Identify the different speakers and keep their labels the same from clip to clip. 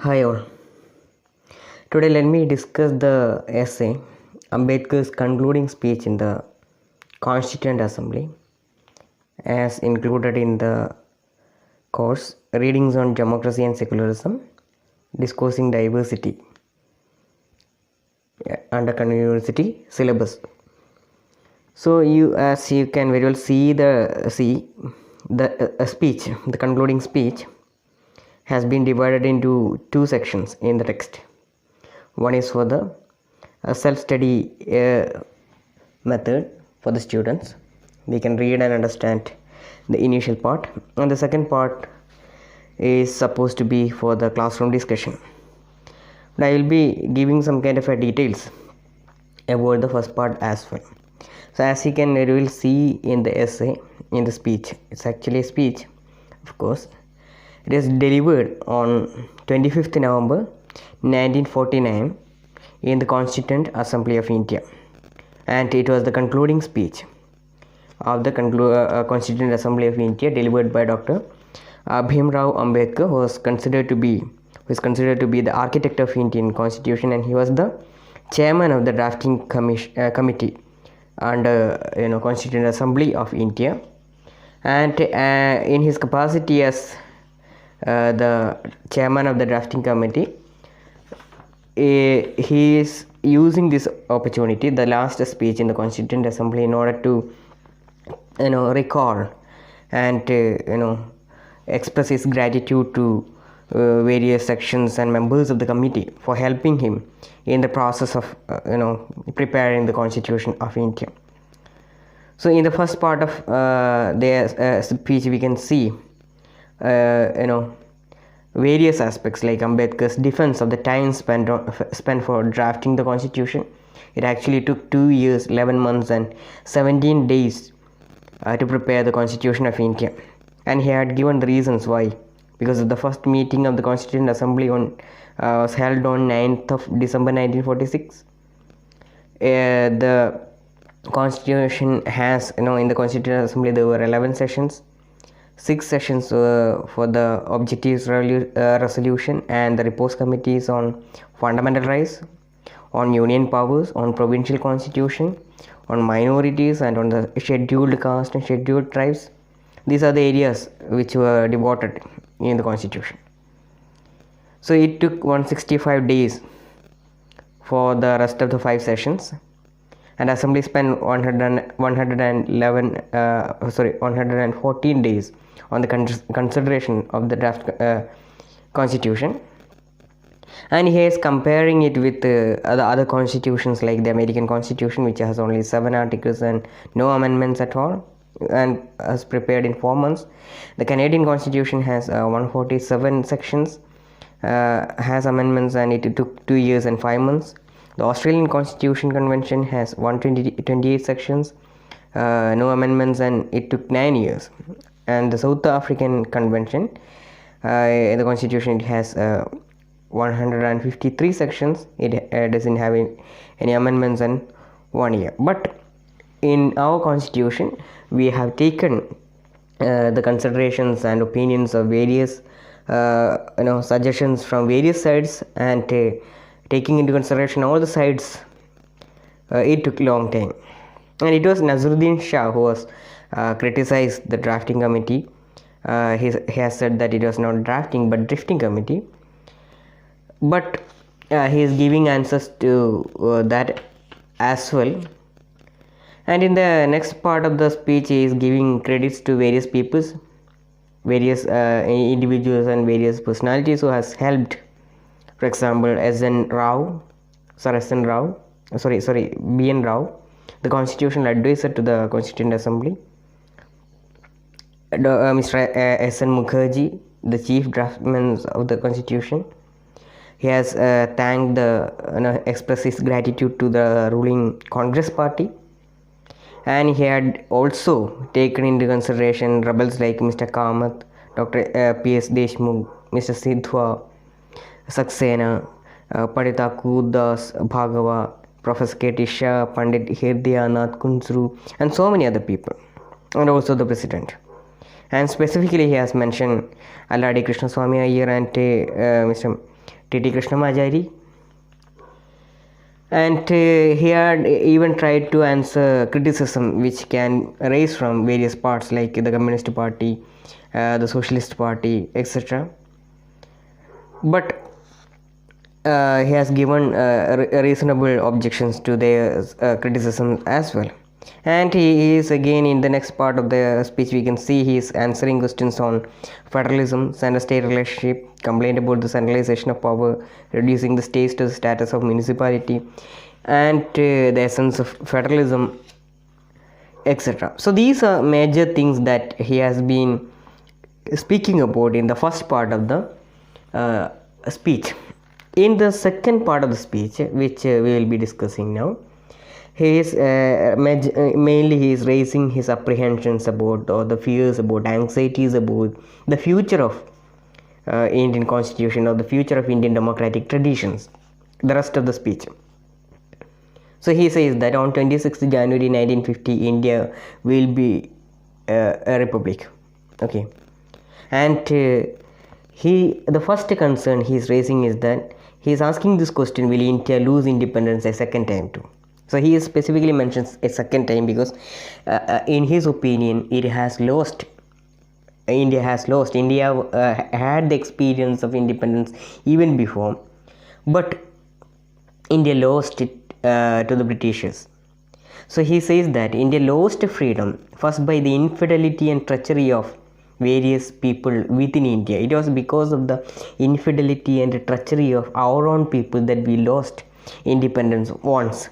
Speaker 1: Hi all. Today let me discuss the essay Ambedkar's concluding speech in the Constituent Assembly as included in the course Readings on Democracy and Secularism Discussing Diversity under university syllabus. So as you can very well see the speech, the concluding speech has been divided into two sections in the text. One is for the self-study method for the students. They can read and understand the initial part, and the second part is supposed to be for the classroom discussion. But I will be giving some kind of details about the first part as well. So as you can very well see in the essay, in the speech, it's actually a speech, of course. It is delivered on 25th November 1949 in the Constituent Assembly of India, and it was the concluding speech of the Constituent Assembly of India delivered by Dr. Bhim Rao Ambedkar, who is considered to be the architect of Indian Constitution, and he was the chairman of the drafting committee under Constituent Assembly of India, and in his capacity as the chairman of the drafting committee, he is using this opportunity, the last speech in the Constituent Assembly, in order to recall and express his gratitude to various sections and members of the committee for helping him in the process of preparing the Constitution of India. So in the first part of their speech, we can see various aspects like Ambedkar's defense of the time spent for drafting the Constitution. It actually took 2 years, 11 months and 17 days to prepare the Constitution of India, and he had given the reasons why. Because of the first meeting of the Constituent Assembly was held on 9th of December 1946. The Constitution has, in the Constituent Assembly there were 11 sessions. 6 sessions for the objectives resolution and the repose committees on fundamental rights, on union powers, on provincial constitution, on minorities, and on the scheduled caste and scheduled tribes. These are the areas which were devoted in the Constitution. So it took 165 days for the rest of the 5 sessions, and Assembly spent 114 days on the consideration of the draft Constitution. And he is comparing it with the other constitutions like the American Constitution, which has only 7 articles and no amendments at all, and was prepared in 4 months. The Canadian Constitution has 147 sections, has amendments, and it took 2 years and 5 months. The Australian Constitution Convention has 128 sections, no amendments, and it took 9 years. And the South African Convention, the Constitution, it has 153 sections. It doesn't have any amendments and 1 year. But in our Constitution, we have taken the considerations and opinions of various suggestions from various sides, and taking into consideration all the sides, it took a long time. And it was Nazaruddin Shah who was criticized the drafting committee. He has said that it was not drafting but drifting committee. But he is giving answers to that as well. And in the next part of the speech, he is giving credits to various peoples, various individuals and various personalities who has helped. For example, B.N. Rao, the constitutional advisor to the Constituent Assembly. Mr. S.N. Mukherjee, the chief draftsman of the Constitution. He has expressed his gratitude to the ruling Congress party, and he had also taken into consideration rebels like Mr. Kamath, Dr. P.S. Deshmukh, Mr. Sidhwa Saxena, Pandita Kudas Bhagava, Professor K.T. Shah, Pandit Hirdayanath Kunsru, and so many other people, and also the president. And specifically he has mentioned Alladi Krishnaswamy Iyer and Mr. T.T. Krishnamacharya, and he had even tried to answer criticism which can arise from various parts like the Communist Party, the Socialist Party, etc. But he has given reasonable objections to their criticism as well. And he is again, in the next part of the speech, we can see he is answering questions on federalism, center-state relationship, complaint about the centralization of power, reducing the states to the status of municipality, and the essence of federalism, etc. So these are major things that he has been speaking about in the first part of the speech. In the second part of the speech, which we will be discussing now, he is mainly he is raising his apprehensions about, or the fears about, anxieties about the future of Indian constitution, or the future of Indian democratic traditions, the rest of the speech. So he says that on 26th January 1950 India will be a republic. Okay, and the first concern he is raising is that he is asking this question: will India lose independence a second time too? So he specifically mentions a second time because in his opinion India has lost. India had the experience of independence even before, but India lost it to the Britishers. So he says that India lost freedom first by the infidelity and treachery of various people within India. It was because of the infidelity and treachery of our own people that we lost independence once.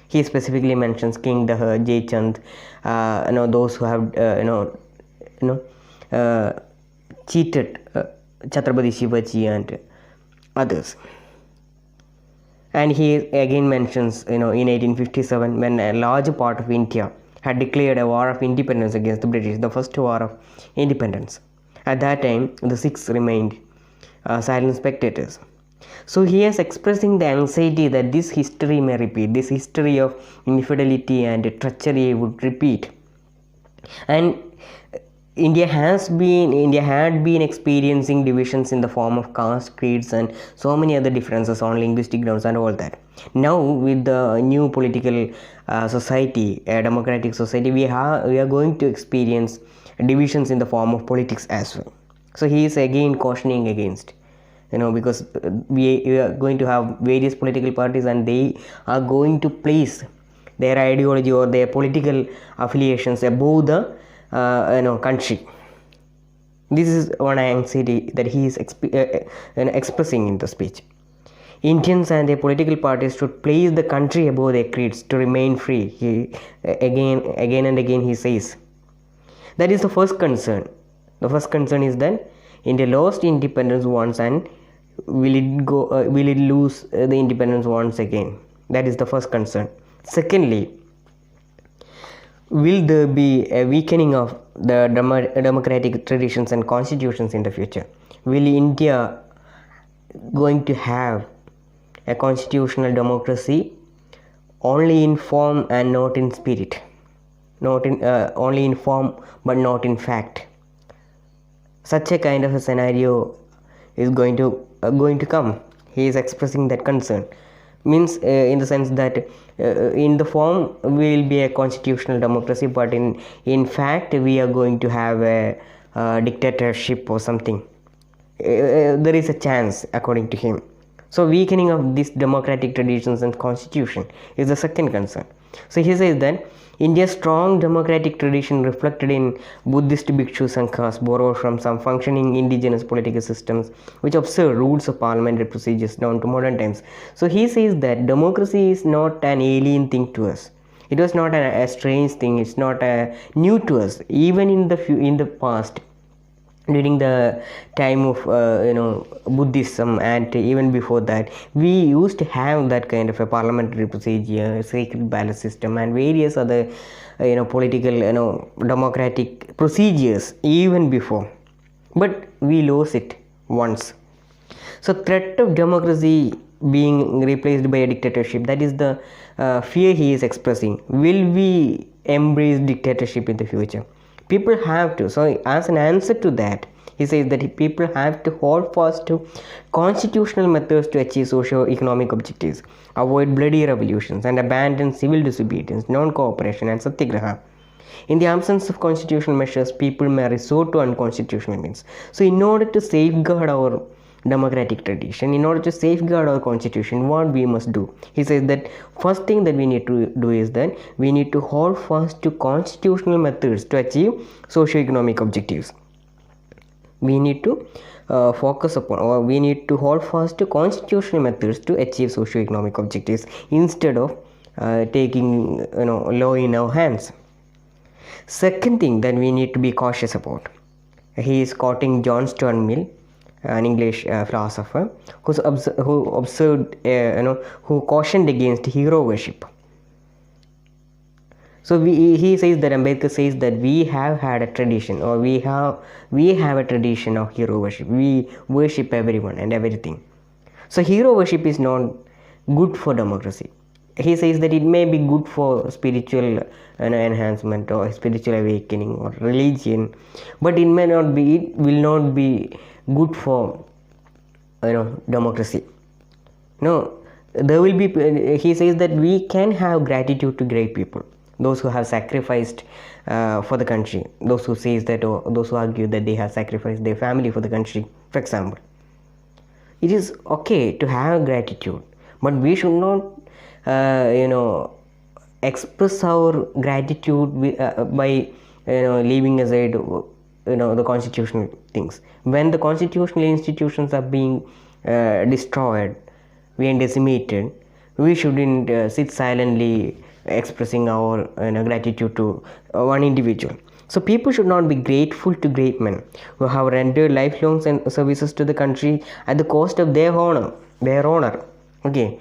Speaker 1: He specifically mentions King Dahar, Jai Chand, those who have cheated Chhatrapati Shivaji and others. And he again mentions, in 1857, when a large part of India had declared a war of independence against the British, the first war of independence. At that time, the Sikhs remained silent spectators. So he is expressing the anxiety that this history may repeat, this history of infidelity and treachery would repeat. And India had been experiencing divisions in the form of caste, creeds, and so many other differences on linguistic grounds and all that. Now, with the new political society, a democratic society, we are going to experience divisions in the form of politics as well. So he is again cautioning against, because we are going to have various political parties and they are going to place their ideology or their political affiliations above the country. This is one anxiety that he is expressing in the speech. Indians and their political parties should place the country above their creeds to remain free. He again and again he says. That is the first concern. The first concern is that India lost independence once, and will it lose the independence once again? That is the first concern. Secondly, will there be a weakening of the democratic traditions and constitutions in the future? Will India going to have a constitutional democracy only in form and not in spirit? Only in form but not in fact. Such a kind of a scenario is going to come. He is expressing that concern. Means in the sense that in the form we will be a constitutional democracy, but in fact we are going to have a dictatorship or something. There is a chance, according to him. So weakening of these democratic traditions and constitution is the second concern. So he says that India's strong democratic tradition reflected in Buddhist bhikshu sanghas borrowed from some functioning indigenous political systems which observe rules of parliamentary procedures down to modern times. So he says that democracy is not an alien thing to us. It was not a strange thing. It's not new to us. Even in the past, during the time of Buddhism, and even before that, we used to have that kind of a parliamentary procedure, sacred ballot system, and various other political democratic procedures even before, but we lost it once. So threat of democracy being replaced by a dictatorship, that is the fear he is expressing. Will we embrace dictatorship in the future? People have to. So as an answer to that, He says that people have to hold fast to constitutional methods to achieve socio-economic objectives, avoid bloody revolutions, and abandon civil disobedience, non-cooperation, and satyagraha. In the absence of constitutional measures, people may resort to unconstitutional means. So, in order to safeguard our democratic tradition, in order to safeguard our constitution, what we must do? He says that first thing that we need to do is that we need to hold fast to constitutional methods to achieve socio-economic objectives. We need to focus upon, or we need to hold fast to constitutional methods to achieve socio-economic objectives instead of taking law in our hands. Second thing that we need to be cautious about, he is quoting John Stuart Mill, an English philosopher, who cautioned against hero worship. So he says that Ambedkar says that we have had a tradition, or we have a tradition of hero worship. We worship everyone and everything. So hero worship is not good for democracy. He says that it may be good for spiritual enhancement or spiritual awakening or religion, but it will not be good for democracy. No, there will be. He says that we can have gratitude to great people, those who have sacrificed for the country, those who says that, or those who argue that they have sacrificed their family for the country, for example. It is okay to have gratitude, but we should not express our gratitude by leaving aside the constitutional things. When the constitutional institutions are being destroyed, being decimated, we shouldn't sit silently expressing our gratitude to one individual. So people should not be grateful to great men who have rendered lifelong services to the country at the cost of their honor. Okay.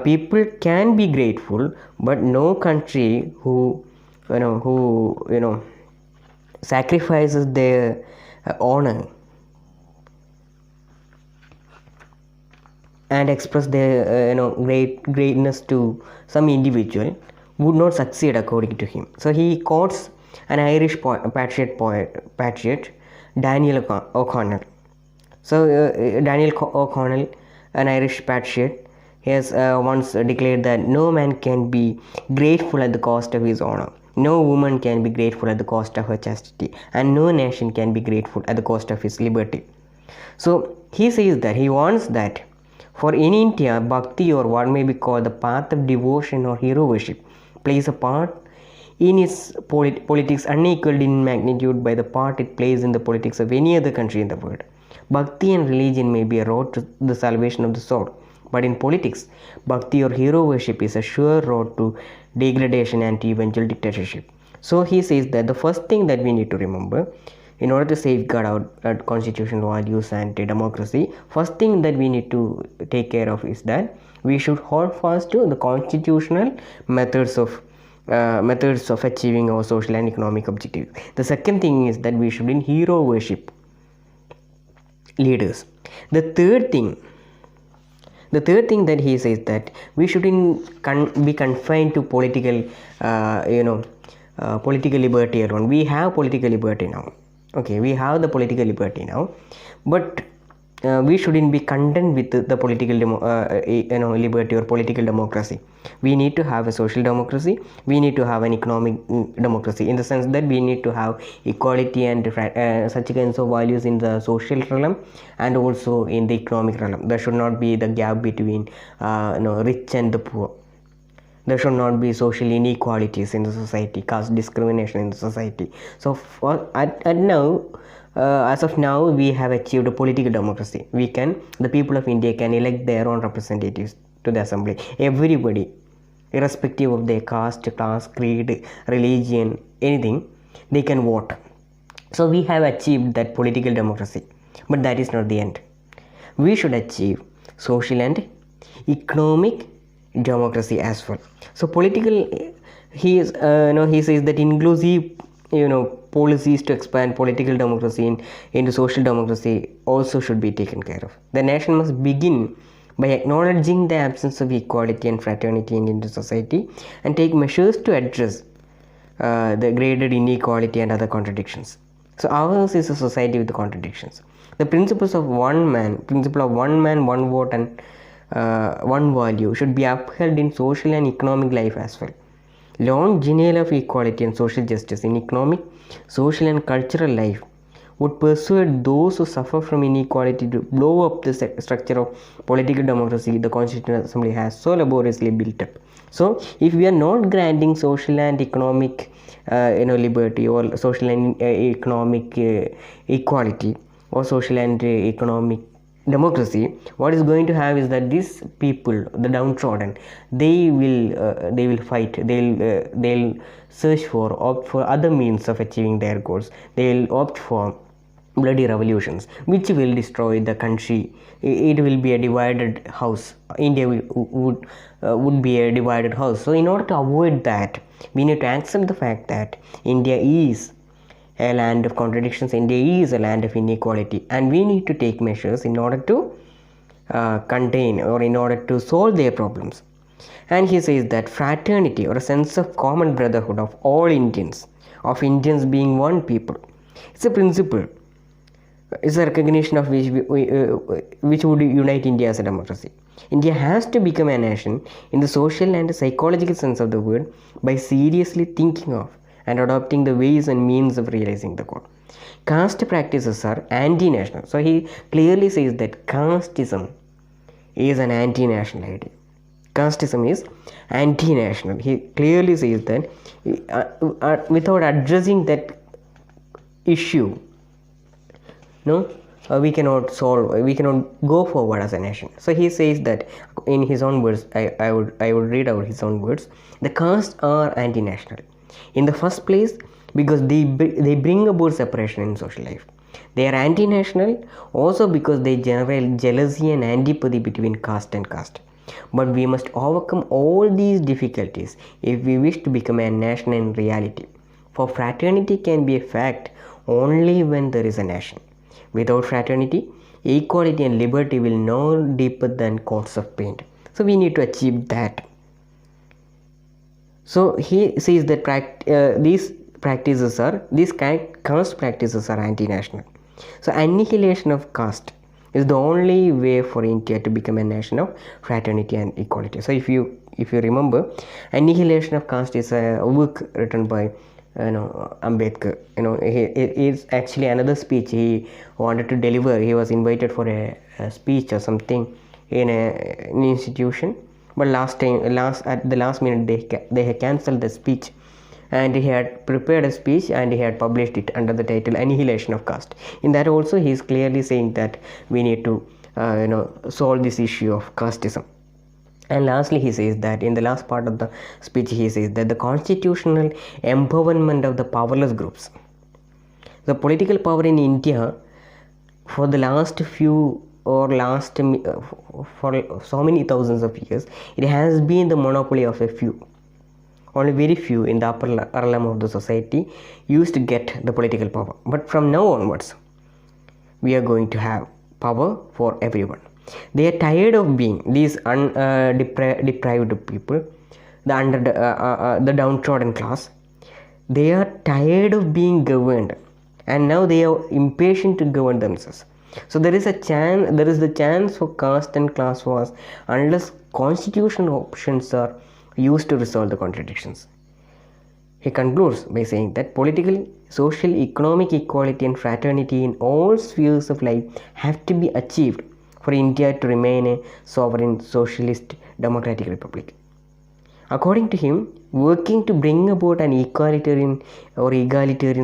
Speaker 1: People can be grateful, but no country who sacrifices their honor and express their greatness to some individual would not succeed according to him. So he quotes an Irish patriot, Daniel O'Connell. So Daniel O'Connell, an Irish patriot, he has once declared that no man can be grateful at the cost of his honor, no woman can be grateful at the cost of her chastity, and no nation can be grateful at the cost of his liberty. So he says that he wants that for in India, bhakti, or what may be called the path of devotion or hero worship, plays a part in its politics unequaled in magnitude by the part it plays in the politics of any other country in the world. Bhakti and religion may be a road to the salvation of the soul, but in politics, bhakti or hero worship is a sure road to degradation and eventual dictatorship. So he says that the first thing that we need to remember in order to safeguard our constitutional values and democracy, first thing that we need to take care of is that we should hold fast to the constitutional methods of achieving our social and economic objectives. The second thing is that we shouldn't hero worship leaders. The third thing that he says that we shouldn't be confined to political liberty alone. We have political liberty now. Okay, we have the political liberty now, but we shouldn't be content with the political liberty or political democracy. We need to have a social democracy. We need to have an economic democracy, in the sense that we need to have equality and such kinds of values in the social realm and also in the economic realm. There should not be the gap between rich and the poor. There should not be social inequalities in the society, caste discrimination in the society. So as of now, we have achieved a political democracy. The people of India can elect their own representatives to the assembly. Everybody, irrespective of their caste, class, creed, religion, anything, they can vote. So we have achieved that political democracy, but that is not the end. We should achieve social and economic democracy as well. So he says that inclusive policies to expand political democracy into social democracy also should be taken care of. The nation must begin by acknowledging the absence of equality and fraternity in Indian society and take measures to address the graded inequality and other contradictions. So ours is a society with contradictions. The principle of one man, one vote, and one value should be upheld in social and economic life as well. Long geneal of equality and social justice in economic, social, and cultural life would persuade those who suffer from inequality to blow up the structure of political democracy the Constituent Assembly has so laboriously built up. So, if we are not granting social and economic liberty, or social and economic equality, or social and economic democracy, what is going to have is that these people, the downtrodden, they will fight, they'll search for, opt for other means of achieving their goals. They'll opt for bloody revolutions which will destroy the country. It will be a divided house. India would be a divided house. So in order to avoid that, we need to accept the fact that India is a land of contradictions. India is a land of inequality, and we need to take measures in order to contain, or in order to solve their problems. And he says that fraternity, or a sense of common brotherhood of all Indians, of Indians being one people, it's a principle. It's a recognition of which would unite India as a democracy. India has to become a nation in the social and psychological sense of the word by seriously thinking of and adopting the ways and means of realizing the goal. Caste practices are anti-national. So he clearly says that casteism is an anti-national idea. Casteism is anti-national. He clearly says that without addressing that issue, we cannot go forward as a nation. So he says that in his own words, I would read out his own words. The castes are anti-national. In the first place, because they bring about separation in social life. They are anti-national also because they generate jealousy and antipathy between caste and caste. But we must overcome all these difficulties if we wish to become a nation in reality. For fraternity can be a fact only when there is a nation. Without fraternity, equality and liberty will no deeper than coats of paint. So we need to achieve that. So he says that these caste practices are anti-national. So annihilation of caste is the only way for India to become a nation of fraternity and equality. So if you remember, Annihilation of Caste is a book written by Ambedkar. It's actually another speech he wanted to deliver. He was invited for a speech or something in an institution, but at the last minute they had cancelled the speech, and he had prepared a speech and he had published it under the title Annihilation of Caste. In that also he is clearly saying that we need to solve this issue of casteism. And lastly, he says that in the last part of the speech, he says that the constitutional empowerment of the powerless groups, the political power in India for the last for so many thousands of years, it has been the monopoly of a few. Only very few in the upper realm of the society used to get the political power. But from now onwards, we are going to have power for everyone. They are tired of being these deprived people, the downtrodden class. They are tired of being governed, and now they are impatient to govern themselves. So there is the chance for caste and class wars unless constitutional options are used to resolve the contradictions. He concludes by saying that political, social, economic equality and fraternity in all spheres of life have to be achieved for India to remain a sovereign, socialist, democratic republic. According to him, working to bring about an egalitarian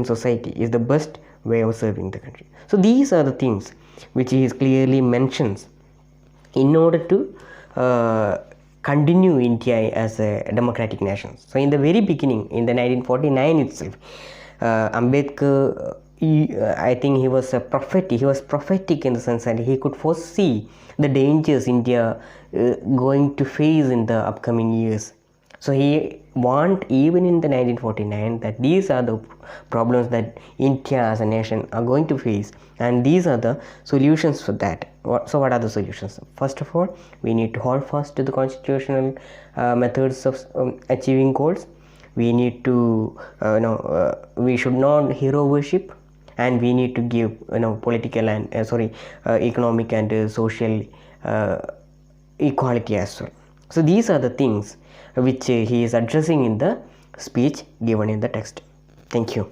Speaker 1: society is the best way of serving the country. So these are the things which he clearly mentions in order to continue India as a democratic nation. So in the very beginning, in the 1949 itself, Ambedkar, I think he was prophetic in the sense that he could foresee the dangers India going to face in the upcoming years. So he warned even in the 1949 that these are the problems that India as a nation are going to face, and these are the solutions for that. So what are the solutions? First of all, we need to hold fast to the constitutional methods of achieving goals. We need to we should not hero worship, and we need to give political and economic and social equality as well. So these are the things which he is addressing in the speech given in the text. Thank you.